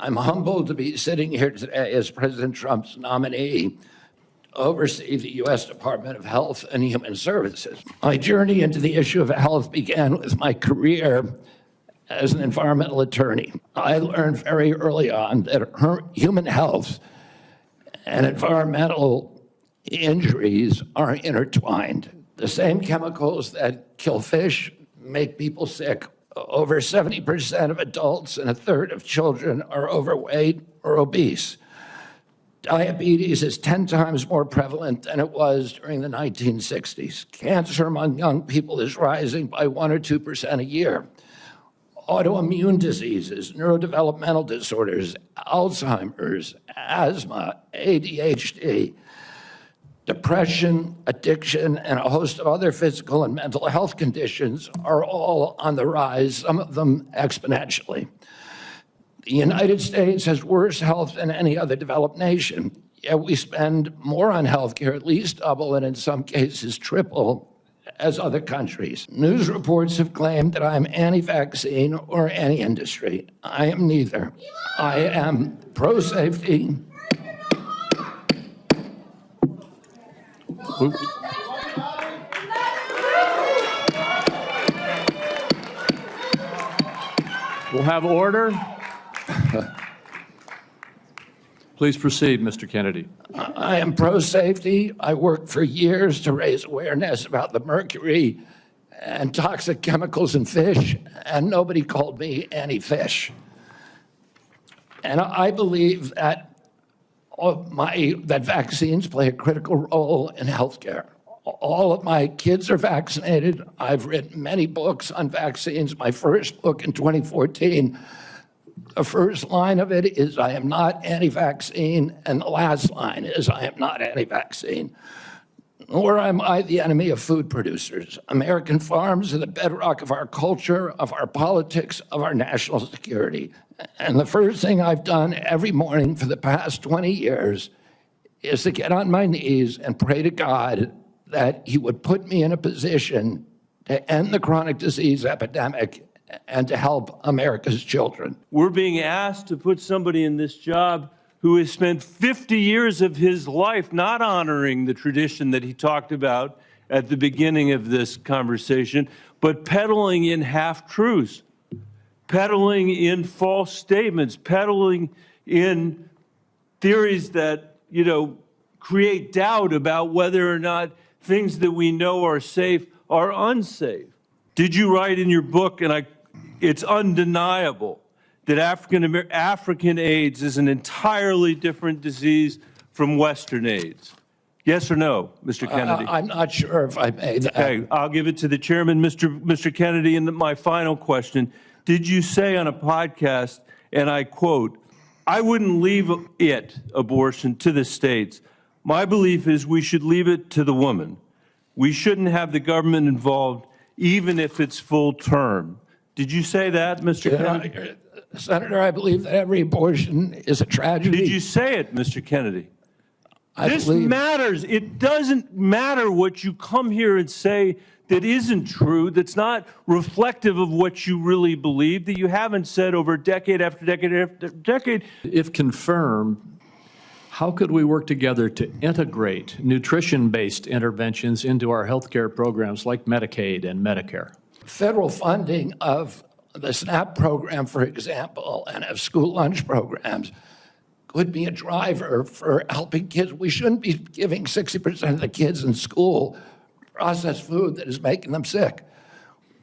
I'm humbled to be sitting here today as President Trump's nominee to oversee the U.S. Department of Health and Human Services. My journey into the issue of health began with my career as an environmental attorney. I learned very early on that human health and environmental injuries are intertwined. The same chemicals that kill fish make people sick. Over 70% of adults and a third of children are overweight or obese. Diabetes is 10 times more prevalent than it was during the 1960s. Cancer among young people is rising by 1 or 2% a year. Autoimmune diseases, neurodevelopmental disorders, Alzheimer's, asthma, ADHD, depression, addiction, and a host of other physical and mental health conditions are all on the rise, some of them exponentially. The United States has worse health than any other developed nation, yet we spend more on healthcare, at least double, and in some cases triple, as other countries. News reports have claimed that I'm anti-vaccine or anti-industry. I am neither. I am pro-safety. We'll have order. Please proceed, Mr. Kennedy. I am pro-safety. I worked for years to raise awareness about the mercury and toxic chemicals in fish, and nobody called me anti-fish. And I believe that that vaccines play a critical role in healthcare. All of my kids are vaccinated. I've written many books on vaccines. My first book in 2014, the first line of it is, I am not anti-vaccine, and the last line is, I am not anti-vaccine. Nor am I the enemy of food producers. American farms are the bedrock of our culture, of our politics, of our national security. And the first thing I've done every morning for the past 20 years is to get on my knees and pray to God that he would put me in a position to end the chronic disease epidemic and to help America's children. We're being asked to put somebody in this job who has spent 50 years of his life not honoring the tradition that he talked about at the beginning of this conversation, but peddling in half-truths, peddling in false statements, peddling in theories that, create doubt about whether or not things that we know are safe are unsafe. Did you write in your book, and it's undeniable, that African AIDS is an entirely different disease from Western AIDS? Yes or no, Mr. Kennedy? I'm not sure if I made that. Okay, I'll give it to the chairman, Mr. Kennedy. And my final question, did you say on a podcast, and I quote, I wouldn't leave abortion, to the states. My belief is we should leave it to the woman. We shouldn't have the government involved, even if it's full term. Did you say that, Mr. Kennedy? Senator, I believe that every abortion is a tragedy. Did you say it, Mr. Kennedy? This believe matters. It doesn't matter what you come here and say that isn't true, that's not reflective of what you really believe, that you haven't said over decade after decade after decade. If confirmed, how could we work together to integrate nutrition-based interventions into our healthcare programs like Medicaid and Medicare? Federal funding of the SNAP program, for example, and of school lunch programs could be a driver for helping kids. We shouldn't be giving 60% of the kids in school processed food that is making them sick.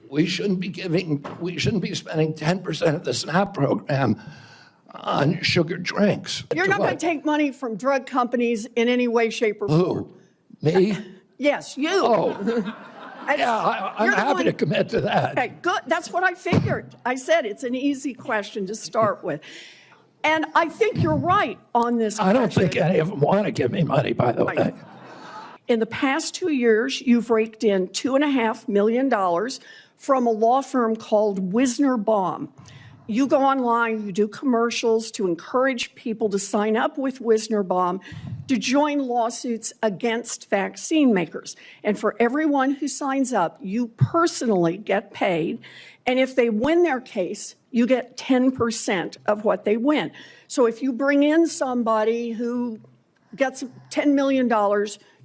We shouldn't be spending 10% of the SNAP program on sugar drinks. You're not going to take money from drug companies in any way, shape, or form. Who? Me? Yes, you. Oh. Yeah, I'm happy to commit to that. Okay, good. That's what I figured. I said it's an easy question to start with. And I think you're right on this question. I don't think any of them want to give me money, by the way. In the past 2 years, you've raked in $2.5 million from a law firm called Wisner Baum. You go online, you do commercials to encourage people to sign up with Wisner Baum to join lawsuits against vaccine makers. And for everyone who signs up, you personally get paid. And if they win their case, you get 10% of what they win. So if you bring in somebody who gets $10 million,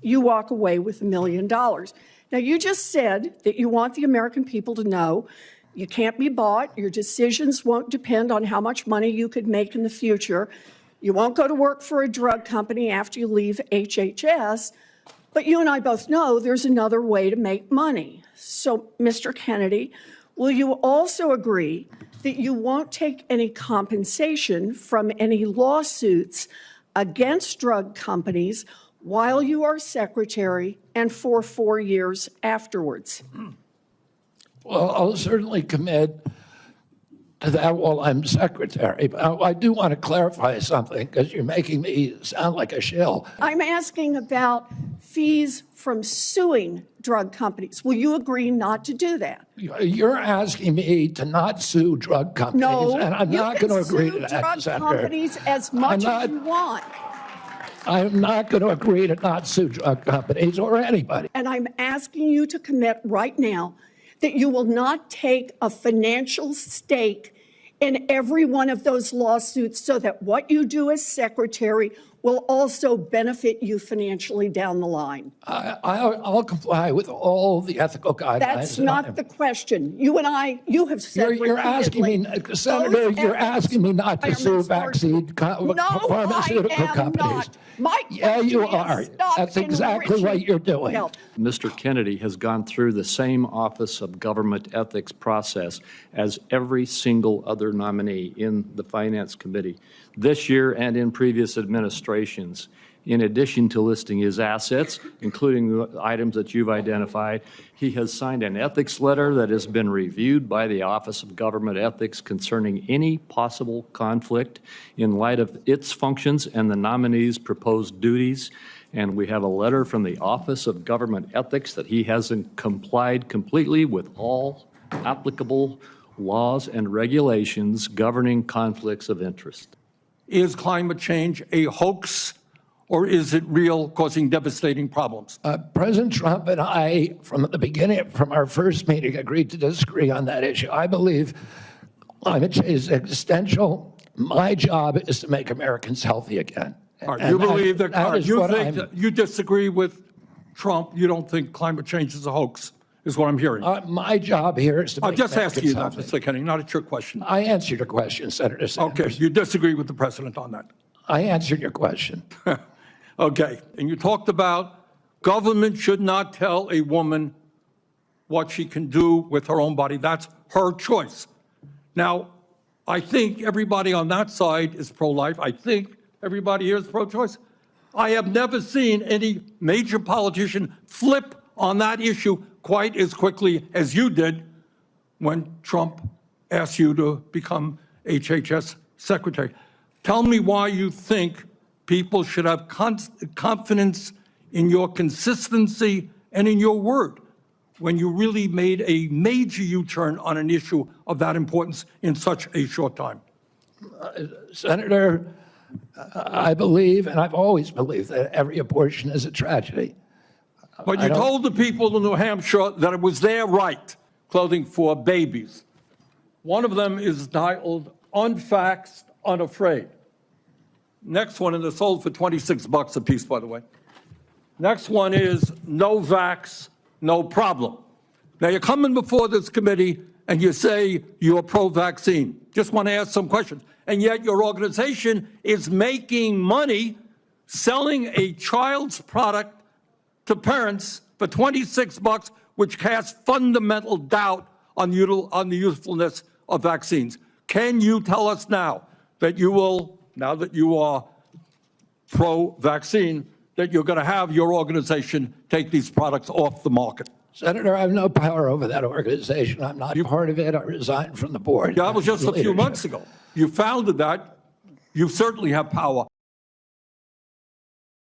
you walk away with $1 million. Now, you just said that you want the American people to know you can't be bought. Your decisions won't depend on how much money you could make in the future. You won't go to work for a drug company after you leave HHS. But you and I both know there's another way to make money. So, Mr. Kennedy, will you also agree that you won't take any compensation from any lawsuits against drug companies while you are secretary and for 4 years afterwards? Well, I'll certainly commit to that while I'm secretary. But I do want to clarify something because you're making me sound like a shill. I'm asking about fees from suing drug companies. Will you agree not to do that? You're asking me to not sue drug companies, No, and I'm you not can going to agree to sue that, drug Senator. companies as much as you want. I'm not going to agree to not sue drug companies or anybody. And I'm asking you to commit right now that you will not take a financial stake in every one of those lawsuits so that what you do as secretary will also benefit you financially down the line. I'll comply with all the ethical guidelines. That's not the question. You and I, you have said You're asking me, repeatedly, Senator, those you're efforts asking me not to are sue misfortune. pharmaceutical I am companies. not. My Yeah, you question are. is stop That's exactly what enriching you're doing. health. Mr. Kennedy has gone through the same Office of Government Ethics process as every single other nominee in the Finance Committee this year and in previous administrations. In addition to listing his assets, including the items that you've identified, he has signed an ethics letter that has been reviewed by the Office of Government Ethics concerning any possible conflict in light of its functions and the nominee's proposed duties. And we have a letter from the Office of Government Ethics that he hasn't complied completely with all applicable laws and regulations governing conflicts of interest. Is climate change a hoax, or is it real, causing devastating problems? President Trump and I, from the beginning, from our first meeting, agreed to disagree on that issue. I believe climate change is existential. My job is to make Americans healthy again. All right, you believe that, all right, is you what think that you disagree with Trump, you don't think climate change is a hoax, is what I'm hearing. my job here is to I'll make just ask you Americans that, healthy. Mr. Kennedy, not a trick question. I answered your question, Senator Sanders. Okay, you disagree with the president on that. I answered your question. Okay, and you talked about government should not tell a woman what she can do with her own body. That's her choice. Now, I think everybody on that side is pro-life. I think everybody here is pro-choice. I have never seen any major politician flip on that issue quite as quickly as you did when Trump asked you to become HHS secretary. Tell me why you think people should have confidence in your consistency and in your word when you really made a major U-turn on an issue of that importance in such a short time. Senator, I believe, and I've always believed, that every abortion is a tragedy. But you told the people in New Hampshire that it was their right, clothing for babies. One of them is titled Unfaxed, Unafraid. Next one, and they're sold for $26 a piece, by the way. Next one is No Vax, No Problem. Now, you're coming before this committee and you say you're pro-vaccine. Just want to ask some questions. And yet your organization is making money selling a child's product to parents for $26, which casts fundamental doubt on the usefulness of vaccines. Can you tell us now that you will, now that you are pro-vaccine, that you're going to have your organization take these products off the market? Senator, I have no power over that organization. I'm not part of it. I resigned from the board. That was just a few months ago. You founded that. You certainly have power